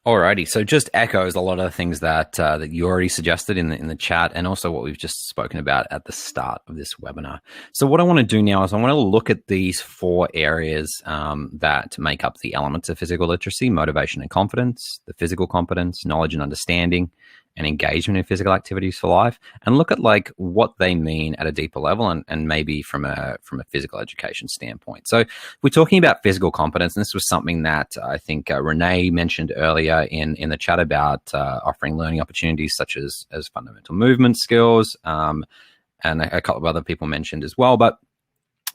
Alrighty, so just echoes a lot of the things that you already suggested in the chat, and also what we've just spoken about at the start of this webinar. So what I want to do now is I want to look at these four areas that make up the elements of physical literacy: motivation and confidence, the physical competence, knowledge and understanding, and engagement in physical activities for life, and look at like what they mean at a deeper level, and maybe from a physical education standpoint. So we're talking about physical competence, and this was something that I think Renee mentioned earlier in the chat about offering learning opportunities such as fundamental movement skills, and a couple of other people mentioned as well. But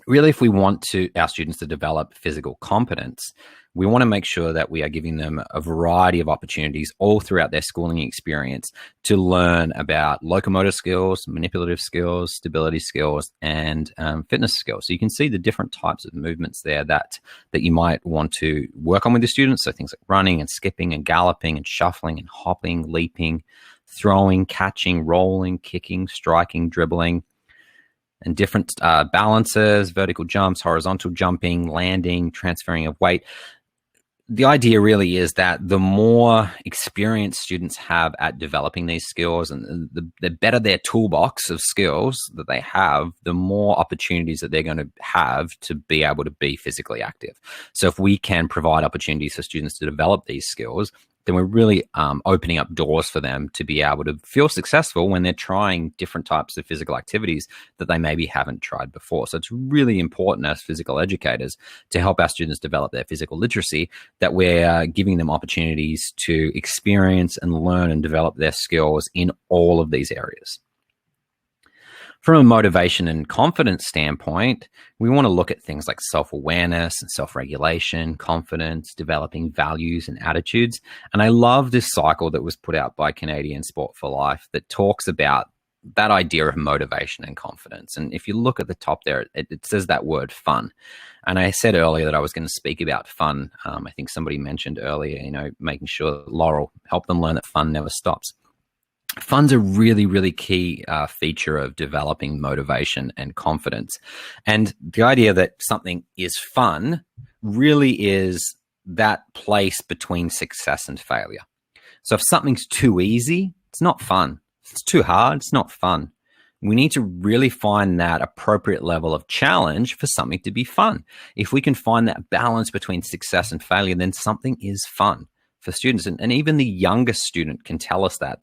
really, if we want our students to develop physical competence, we want to make sure that we are giving them a variety of opportunities all throughout their schooling experience to learn about locomotor skills, manipulative skills, stability skills, and fitness skills. So you can see the different types of movements there that you might want to work on with the students. So things like running and skipping and galloping and shuffling and hopping, leaping, throwing, catching, rolling, kicking, striking, dribbling, and different balances, vertical jumps, horizontal jumping, landing, transferring of weight. The idea really is that the more experience students have at developing these skills, and the better their toolbox of skills that they have, the more opportunities that they're going to have to be able to be physically active. So if we can provide opportunities for students to develop these skills, then we're really opening up doors for them to be able to feel successful when they're trying different types of physical activities that they maybe haven't tried before. So it's really important as physical educators to help our students develop their physical literacy, that we're giving them opportunities to experience and learn and develop their skills in all of these areas. From a motivation and confidence standpoint, we want to look at things like self-awareness and self-regulation, confidence, developing values and attitudes. And I love this cycle that was put out by Canadian Sport for Life that talks about that idea of motivation and confidence. And if you look at the top there, it says that word fun. And I said earlier that I was going to speak about fun. I think somebody mentioned earlier, making sure that Laurel helped them learn that fun never stops. Fun's a really, really key feature of developing motivation and confidence. And the idea that something is fun really is that place between success and failure. So if something's too easy, it's not fun. If it's too hard, it's not fun. We need to really find that appropriate level of challenge for something to be fun. If we can find that balance between success and failure, then something is fun for students. And even the youngest student can tell us that,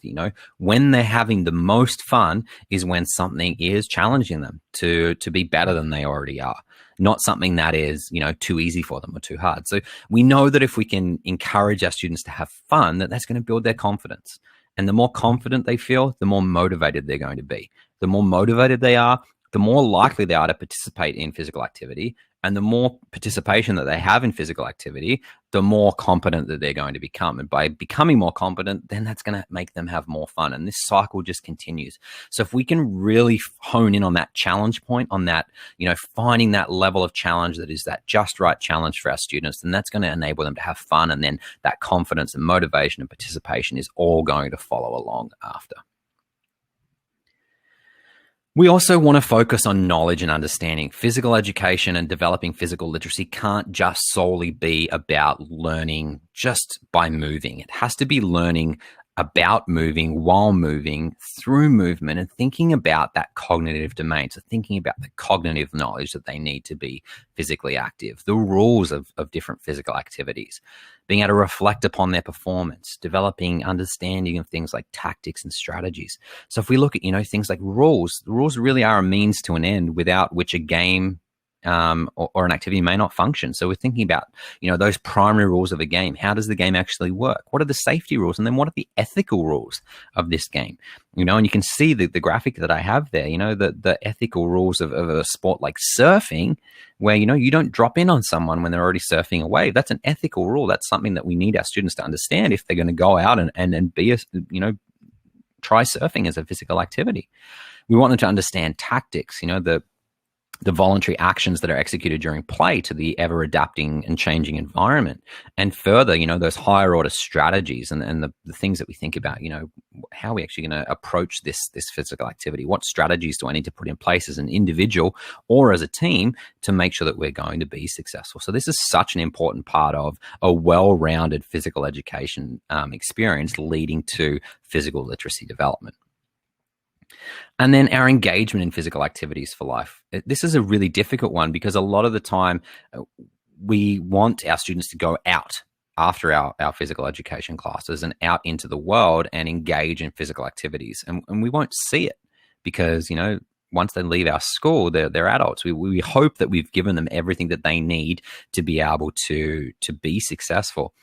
when they're having the most fun is when something is challenging them to be better than they already are, not something that is, too easy for them or too hard. So we know that if we can encourage our students to have fun, that's going to build their confidence. And the more confident they feel, the more motivated they're going to be. The more motivated they are, the more likely they are to participate in physical activity. And the more participation that they have in physical activity, the more competent that they're going to become. And by becoming more competent, then that's going to make them have more fun. And this cycle just continues. So if we can really hone in on that challenge point, on that, finding that level of challenge that is that just right challenge for our students, then that's going to enable them to have fun. And then that confidence and motivation and participation is all going to follow along after. We also want to focus on knowledge and understanding. Physical education and developing physical literacy can't just solely be about learning just by moving. It has to be learning about moving, while moving, through movement, and thinking about that cognitive domain. So thinking about the cognitive knowledge that they need to be physically active, the rules of different physical activities, being able to reflect upon their performance, developing understanding of things like tactics and strategies. So if we look at, things like rules, the rules really are a means to an end without which a game or an activity may not function. So we're thinking about, those primary rules of a game. How does the game actually work? What are the safety rules? And then what are the ethical rules of this game? And you can see the graphic that I have there, the ethical rules of a sport like surfing, where, you don't drop in on someone when they're already surfing a wave. That's an ethical rule. That's something that we need our students to understand if they're going to go out and be try surfing as a physical activity. We want them to understand tactics, the voluntary actions that are executed during play to the ever adapting and changing environment. And further, those higher order strategies and the things that we think about, how are we actually going to approach this physical activity? What strategies do I need to put in place as an individual or as a team to make sure that we're going to be successful? So this is such an important part of a well-rounded physical education experience leading to physical literacy development. And then our engagement in physical activities for life. This is a really difficult one because a lot of the time we want our students to go out after our physical education classes and out into the world and engage in physical activities. And we won't see it because, once they leave our school, they're adults. We hope that we've given them everything that they need to be able to be successful.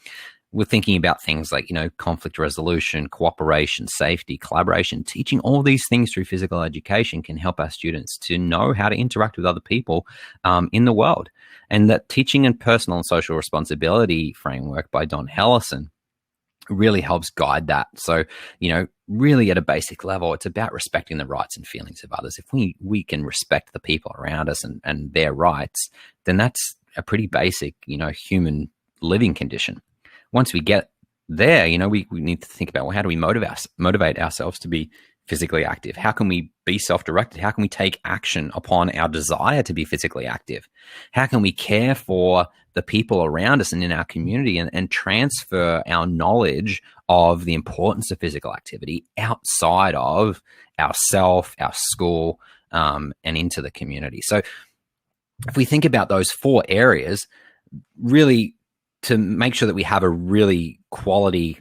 We're thinking about things like, conflict resolution, cooperation, safety, collaboration. Teaching all these things through physical education can help our students to know how to interact with other people in the world. And that teaching and personal and social responsibility framework by Don Hellison really helps guide that. So, really at a basic level, it's about respecting the rights and feelings of others. If we can respect the people around us and their rights, then that's a pretty basic, human living condition. Once we get there, we need to think about, well, how do we motivate ourselves to be physically active? How can we be self-directed? How can we take action upon our desire to be physically active? How can we care for the people around us and in our community and transfer our knowledge of the importance of physical activity outside of ourself, our school, and into the community? So if we think about those 4 areas, really, to make sure that we have a really quality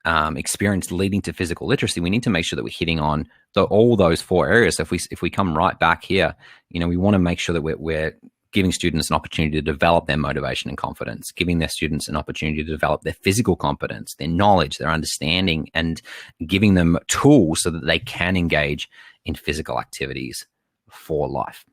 experience leading to physical literacy, we need to make sure that we're hitting on all those 4 areas. So if we come right back here, we want to make sure that we're giving students an opportunity to develop their motivation and confidence, giving their students an opportunity to develop their physical competence, their knowledge, their understanding, and giving them tools so that they can engage in physical activities for life.